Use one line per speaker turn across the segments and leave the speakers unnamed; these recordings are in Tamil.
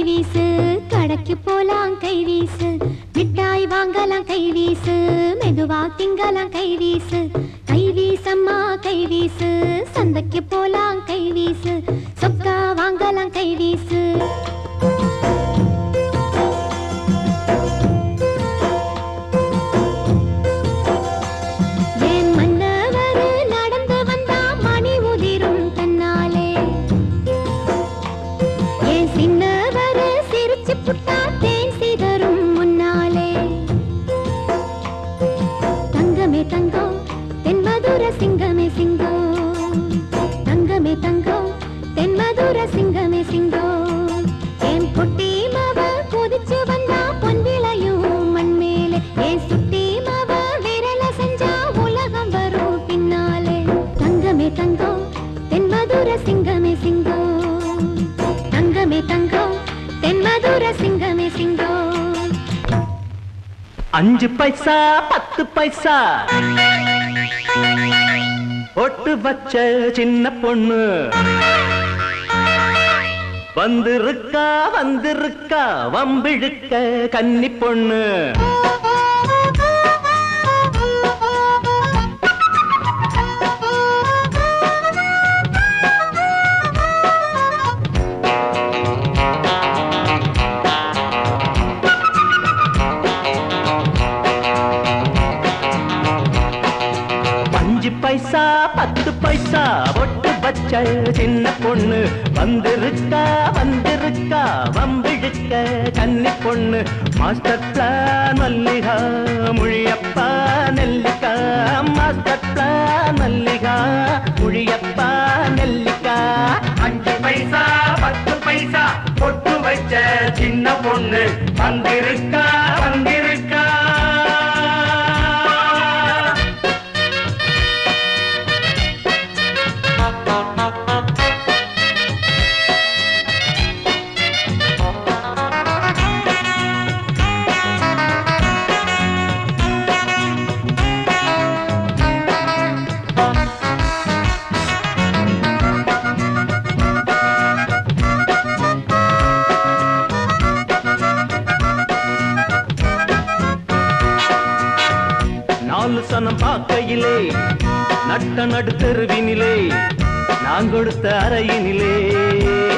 வீசு, கடைக்கு போலாம் கை வீசு, மிட்டாய் வாங்கலாம் கை வீசு, மெதுவா திங்கலாம் கை வீசு, கை வீசம்மா கை வீசு, சந்தைக்கு போலாம் கை வீசு, சொக்கா வாங்கலாம் கை வீசு.
அஞ்சு பைசா 10 பைசா ஒட்டு வச்ச சின்ன பொண்ணு வந்திருக்கா வந்திருக்கா வம்பிழுக்க கன்னி பொண்ணு. பைசா 10 பைசா ஒட்டு பச்ச சின்ன பொண்ணு வந்திருக்கா வந்திருக்கா வம்பிழுக்க கன்னி பொண்ணு. மாஸ்டர் பிளான் மல்லிகா முழியப்பா நெல்லிக்கா, மாஸ்டர் பிளான் மல்லிகா முழியப்பா நெல்லிக்கா.
5 பைசா 10 பைசா ஒட்டு வச்ச சின்ன பொண்ணு வந்திருக்கா வந்திருக்கா.
சனம் பார்க்கையிலே நட்ட நடு தெருவினிலே நான் கொடுத்த அறையினிலே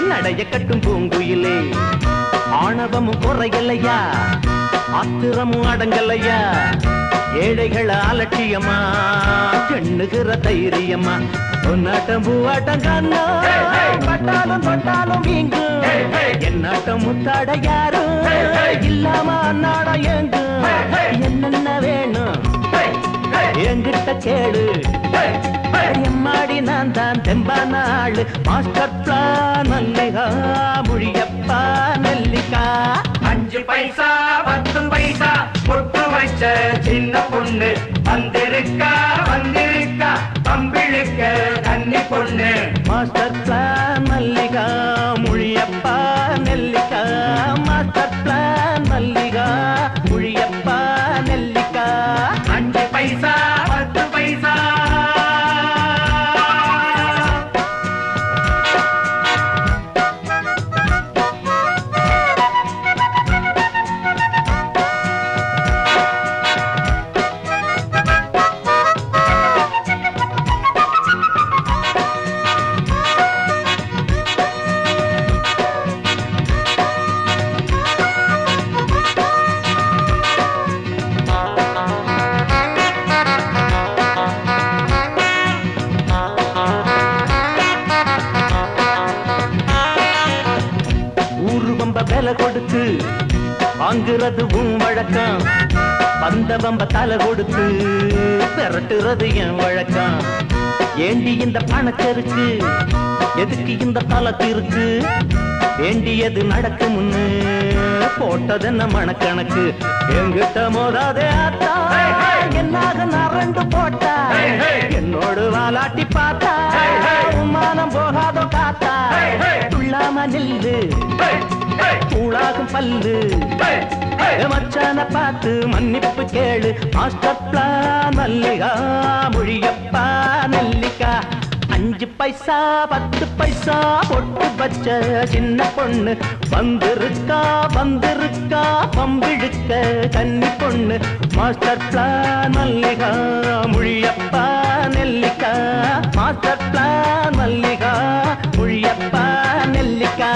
நடைய கட்டும் பூங்குயிலே ஆணவமும் குறையலையா ஆத்திரமும் அடங்கலையா ஏழைகள் அலட்சியமா எண்ணுகிற தைரியமா பொன்னாட்டம் பூவாட்டம் கண்ணோ பட்டாலும் தொட்டாலும் வீங்கு என்னாட்டம் முத்தாட யாரும் இல்லாம அன்னாட ஏங்கு என்னென்ன வேணும் என்கிட்ட கேடு எம்மாடி நான் தான் தெம்பான ஆளு. மாஸ்டர் பிளான் மல்லிகா முழியப்பா நெல்லிக்கா.
5 பைசா 10 பைசா பொட்டு வச்ச சின்ன பொண்ணு வந்திருக்கா வந்திருக்கா பம்பிழுக்க கன்னி பொண்ணு.
மாஸ்டர் பிளான் மல்லிகா முழியப்பா நெல்லிக்கா, மாஸ்டர் பிளான் மல்லிகா முழியப்பா நெல்லிக்கா.
5 பைசா 10 பைசா
விலை கொடுத்து வாங்குறது உன் வழக்கம், வந்த வம்ப தலை கொடுத்து பெரட்டுறது என் வழக்கம். ஏண்டி இந்த பணக்கருக்கு எதுக்கு இந்த தலத்திற்கு, வேண்டியது நடக்கு முன்னு போட்டதென்ன மனக்கணக்கு. எங்கிட்ட மோதாதே ஆத்தா என்னாக நரண்டு போட்டா, என்னோடு வாலாட்டி பார்த்தா மானம் போகாதோ காத்தா. துள்ளாம நில்லு கூழாகும் பல்லு, மச்சான பார்த்து மன்னிப்பு கேளு. மாஸ்டர் பிளான் மல்லிகா மொழியப்பா நெல்லிக்கா. 5 5 பைசா 10 பைசா பொட்டு வச்ச சின்ன பொண்ணு வந்திருக்கா வந்திருக்கா பம்பிழுக்க கன்னி பொண்ணு மாஸ்டர் பிளான் மல்லிகா முழியப்பா நெல்லிக்கா மாஸ்டர் பிளான் மல்லிகா முழியப்பா நெல்லிக்கா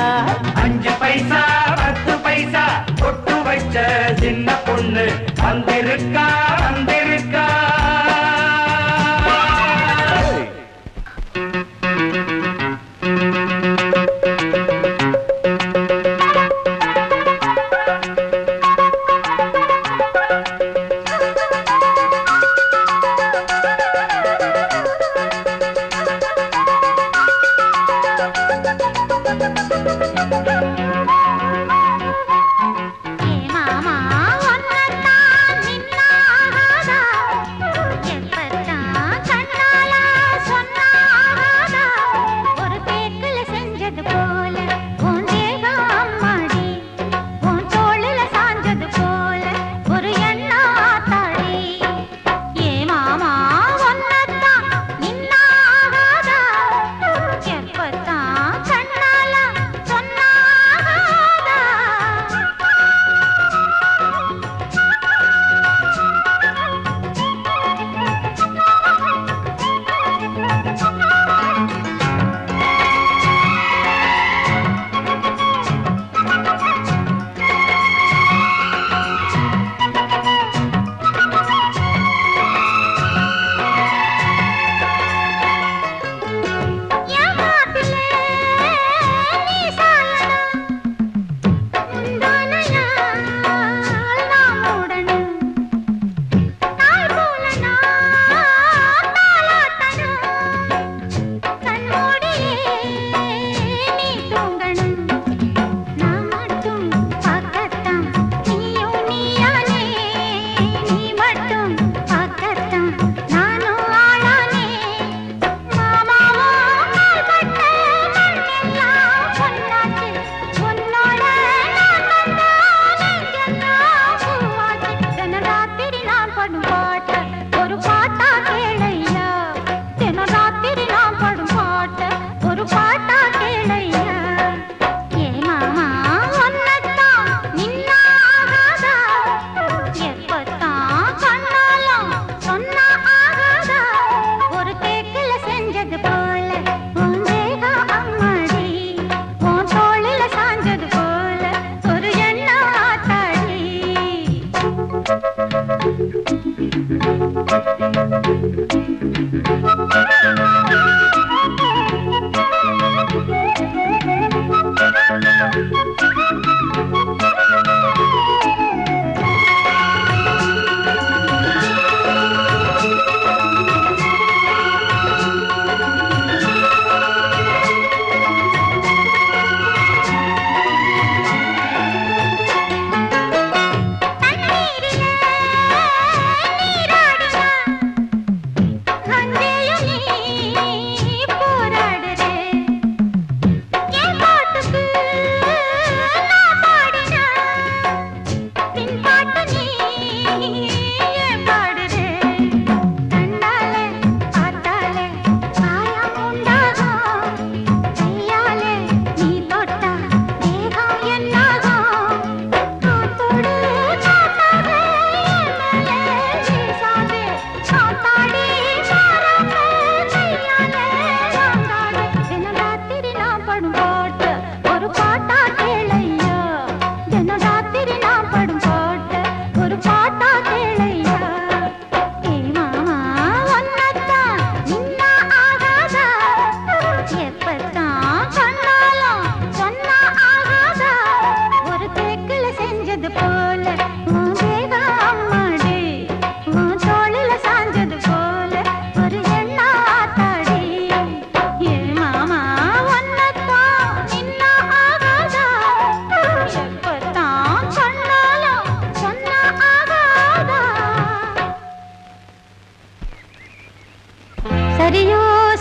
5 பைசா 10 பைசா பொட்டு வச்ச சின்ன பொண்ணு வந்திருக்கா வந்திருக்கா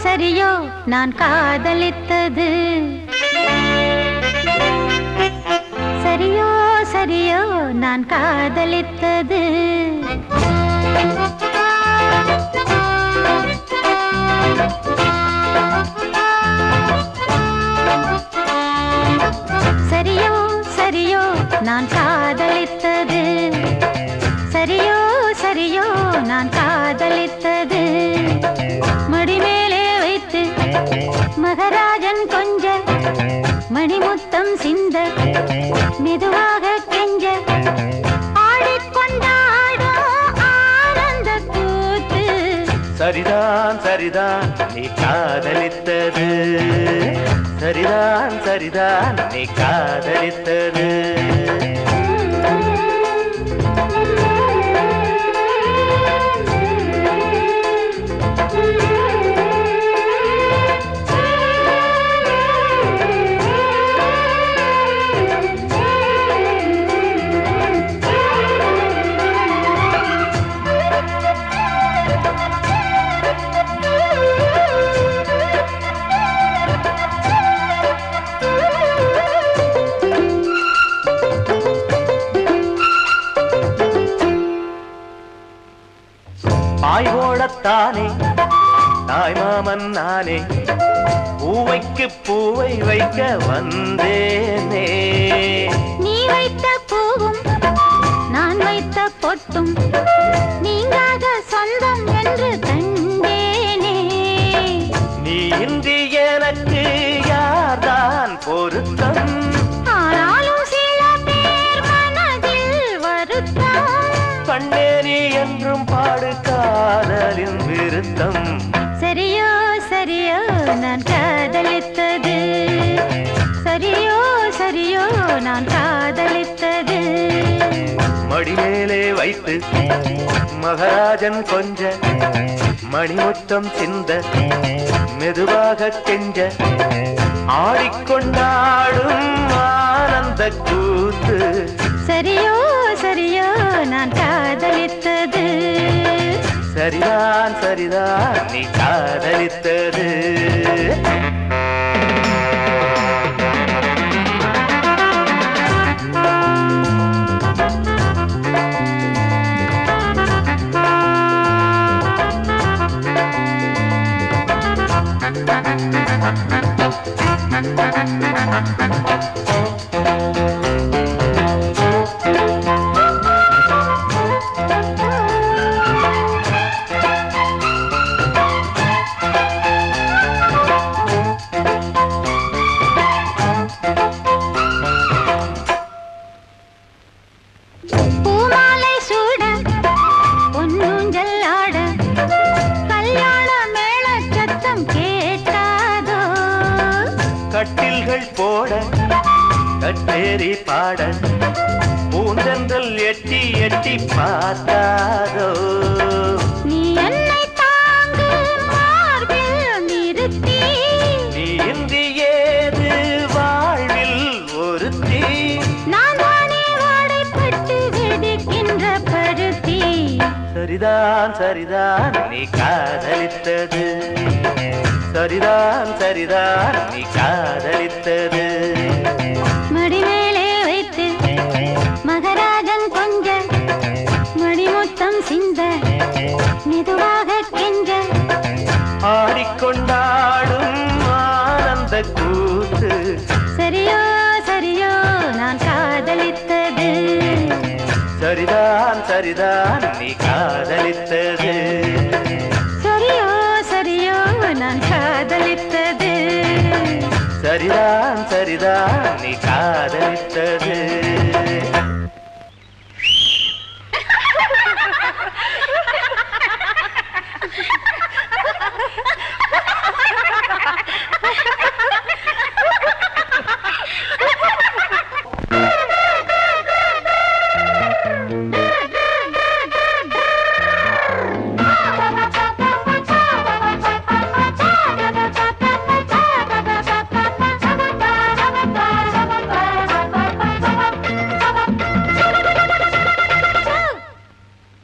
சரியோ நான் காதலித்தது சரியோ சரியோ நான் காதலித்தது நான் காதலித்தது சரியோ சரியோ நான் காதலித்தது மடிமேலே வைத்து மகராஜன் கொஞ்ச மணிமுத்தம் சிந்த மெதுவாக கெஞ்ச ஆடிக்கொண்டாடும் ஆனந்த கூத்து
சரிதான் சரிதான் நீ காதலித்தது சரிதான் சரிதான் நீ காதலித்தது பாய் ஓடத்தானே தாய் மாமன் நானே பூவைக்கு பூவை வைக்க வந்தேனே
நீ வைத்த பூவும் நான் வைத்த பொட்டும் நீங்காத சொந்தம் என்று கண்டேனே
நீ இன்றி எனக்கு யார்தான் பொருத்தம்
ஆனாலும் சில பேர் மனதில் வருத்தம்
கண்ணே நீ என்றும் பாடு காதலின் விருத்தம்
சரியோ சரியோ நான் காதலித்தது சரியோ சரியோ நான் காதலித்தது
மடிமேலே வைத்து மகராஜன் கொஞ்ச மணிமுத்தம் சிந்த மெதுவாக கெஞ்ச ஆடிக்கொண்டாடும் ஆனந்த கூத்து
சரியோ சரியோ நான் காதலித்தது
சரிதான் சரிதான் நீ காதலித்தது
பூமாலை சூட பொன்னூஞ்சல் ஆட கல்யாண மேள சத்தம் கேட்டாதோ
கட்டில்கள் போட கட்டேரி பாட பூந்தென்றல் எட்டி எட்டி பார்த்தாதோ
நீ என்னை தாங்கு மார்பில் நிறுத்தி
நீ இன்றி ஏது வாழ்வில் ஒருத்தி
நான் தானே வாடைப்பட்டு வெடிக்கின்ற பருத்தி
சரிதான் சரிதான் நீ காதலித்தது சரிதான் சரிதான் நீ காதலித்தது
மடிமேலே வைத்து மகராஜன் கொஞ்ச மணிமுத்தம் சிந்த மெதுவாக கெஞ்ச
ஆடிக்கொண்டாடும் ஆனந்த கூத்து
சரியோ சரியோ நான் காதலித்தது
சரிதான் சரிதான் நீ காதலித்தது
சரியோ சரியோ நான் காதலித்தது
சரிதான் சரிதான் நீ காதலித்தது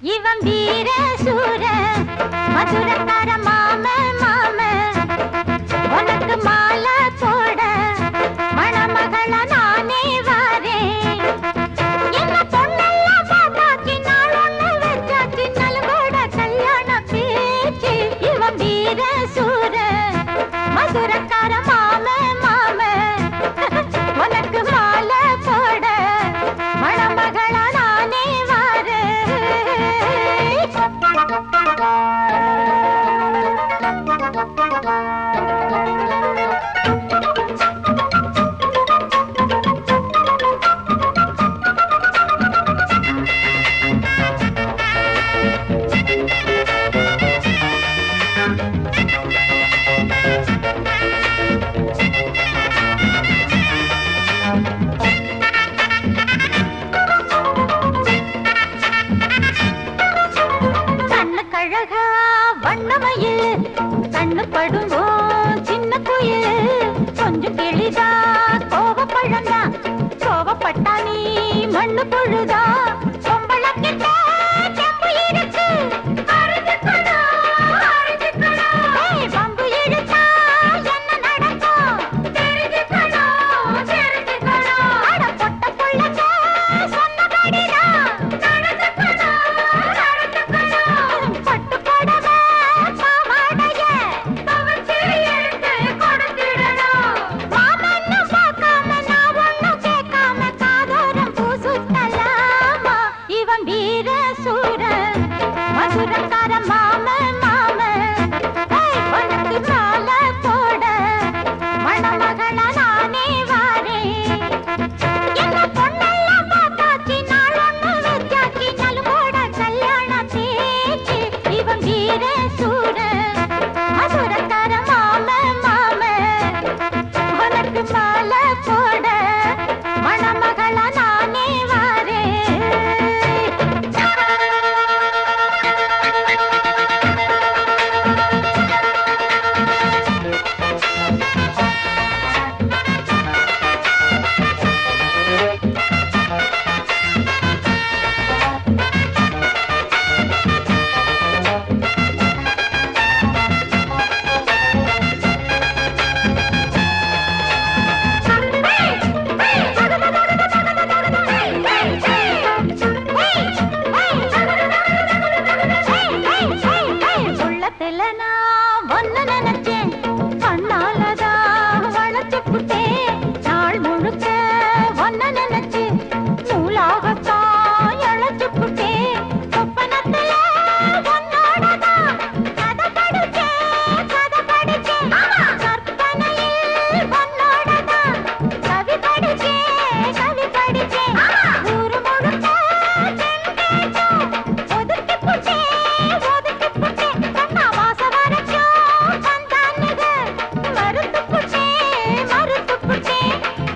இவன் வீர சூர மதுரக்கார மாம மாம உனக்கு மாலை வண்ணமயில் கண்ணு படுங்கோ சின்ன குயில் கொஞ்சம் கிளிதா கோவப்பழந்தா கோவப்பட்டா நீ மண்ணு பொழுதா பொம்பளக்கிட்ட செம்பு இருக்கு பம்பு இழுத்தா என்ன நடக்கும் அட பொட்ட புள்ளங்க சொன்னபடிதான் பட்டு புடவை பாவாடைய துவைச்சு எடுத்து கொடுத்திடணும். மாமன்னு பார்க்காம நான் ஒண்ணும் கேட்காம காதோரம் பூ சுத்தலாமா? இவன் வீர சூரன் மதுரக்கார மாமன் உனக்கு மாலை போட மணமகளா நானே வாரேன். என்ன பொண்ணெல்லாம் பார்த்தாச்சு நாள் ஒண்ணு வச்சாச்சு நலுங்கோட கல்யாண பேச்சு. இவன் வீர சூரன் மதுரக்கார மாமன் உனக்கு மாலை போட மணமகளா நானே வாரேன். உள்ளத்துல நான் ஒன்னு நினைச்சேன் கண்ணாலதான் வளைச்சு புட்டேன். நாள் முழுக்க ஒன்னு நினைச்சு நூலாகத்தான் இழைச்சு புட்டேன். சொப்பனத்துல உன்னோடதான் கதை படிச்சேன் கற்பனையில் உன்னோடதான் கவி படிச்சேன் ஊரு முழுக்க சென்றேன். ஒதுக்கி புட்டேன் கண்ணா வாச வரைக்கும் வந்தானுக மறுத்து புட்டேன்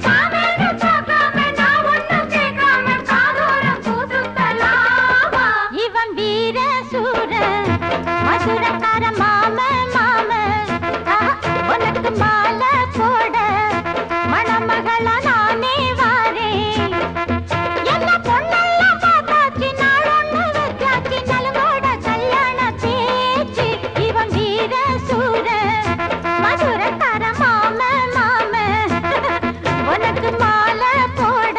சாமின்னு பார்க்காம நான் ஒண்ணும் கேட்காம காதோரம் பூ சுத்தலாமா? இவன் வீர சூரன் மதுரக்கார மாமன் உனக்கு மாலை போட மணமகளா நானே வாரேன். என்ன பொண்ணெல்லாம் பார்த்தாச்சு நாள் ஒண்ணு வச்சாச்சு நலுங்கோட கல்யாண பேச்சு. இவன் வீர சூரன் மதுரக்கார மாமன் உனக்கு மாலை போட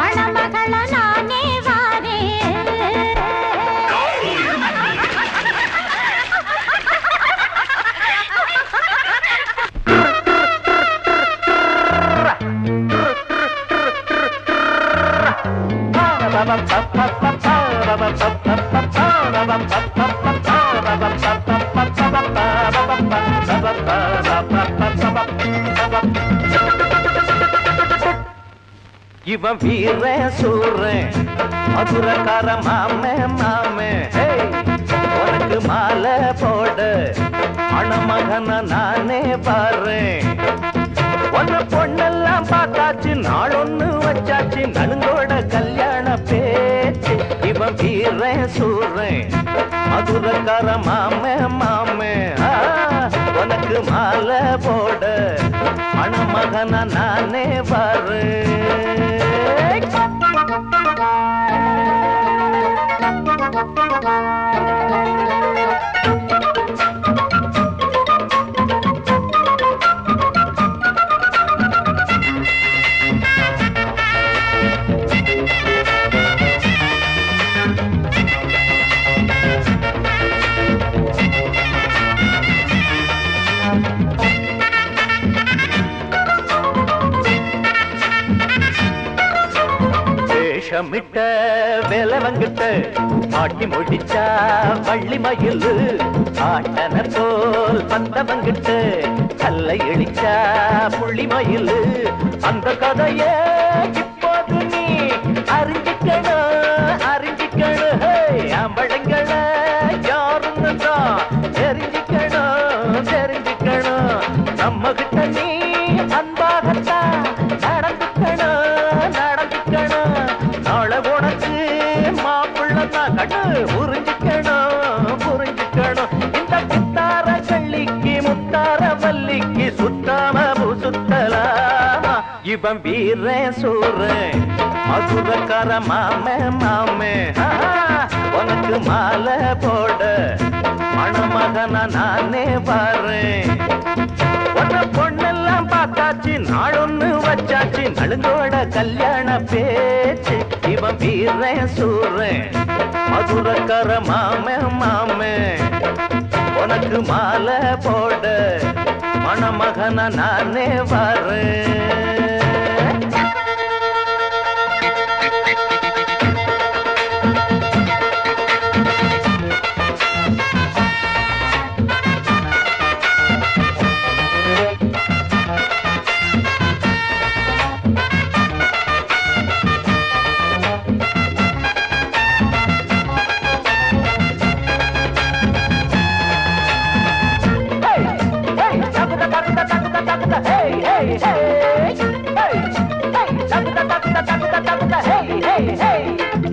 மணமகளா நானே வாரேன்.
இவன் வீர சூரன் மதுரக்கார மாமே உனக்கு மாலை போட மணமகன நானே பாறேன். ஒன்னு பொண்ணெல்லாம் பார்த்தாச்சு நாள் ஒண்ணு வச்சாச்சு நலுங்கோட கல்யாண பேச்சு. இவன் வீர சூரன் மதுரக்கார மாமே உனக்கு மாலை போட மணமகன நானே பாரு. வேஷமிட்ட வேலவங்கிட்ட மாட்டி முடிச்சா வள்ளி மயிலு ஆட்டன போல் வந்தவங்கிட்ட கல்லை இழிச்சா புள்ளி மயிலு. அந்த கதையே இப்போது நீ அறிஞ்சிக்கணும் ஆம்பளைங்களை யாருன்னு தான் தெரிஞ்சிக்கணும். நம்ம கிட்ட நீ அன்பாகத்தான் நடந்துக்கணும். நாளை உனக்கு மாப்பிள்ளதான் கண்ணு புரிஞ்சிக்கணும். இவன் வீர சூரு மதுரக்கார மாமே மாமே உனக்கு மாலை போட மணமகனா நானே பாறேன் உன்ன பொண்ணெல்லாம் பார்த்தாச்சு நாளொன்னு வச்சாச்சு நலுங்கோட கல்யாண பேச்சு இவன் வீர சூரு மதுரக்கார மாமே மாமே உனக்கு மாலை போட மணமகனா நானே வரேன்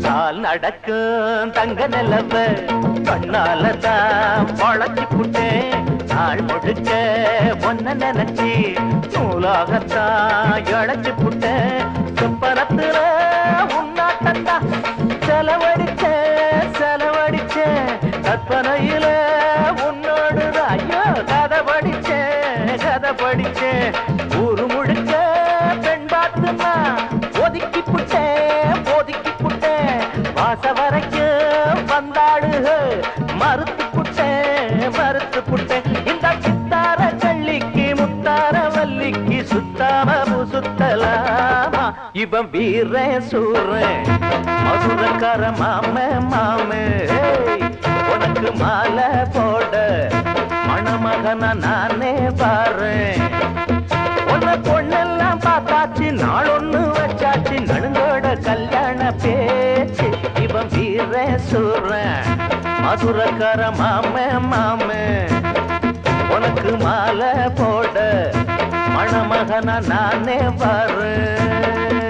கால் நடக்கும் தங்க நிலவ கண்ணால தான் பழச்சி புட்டேன் நாள் முழுக்க ஒன்ன நினைச்சி நூலாகத்தான் இழைச்சி புட்டேன் சொப்பனத்துல உன்னாட்டந்தா செலவடிச்ச கற்பனையில உன்னோடு ஐயோ கதை படிச்சேன் ஊரு முழுக்க பெண் பார்த்துமா ஒதுக்கி புட்டேன் வாச வரைக்கும் வந்தாடுக மறுத்து புட்டேன் இந்த சித்தார கள்ளிக்கு முத்தார வள்ளிக்கு சுத்தாம சுத்தலாமா இவன் வீர சூரன் மதுரக்கார மாமே உனக்கு மாலை போட மணமகனா நானே பாறேன் உன்ன பொண்ணெல்லாம் பார்த்தாச்சு நாளொன்னு வச்சாச்சு நடுங்கோட கல்யாண பேச்சு இவன் வீர சூரன் மதுரக்கார மாமே உனக்கு மாலை போட மணமகனா நானே பாறேன்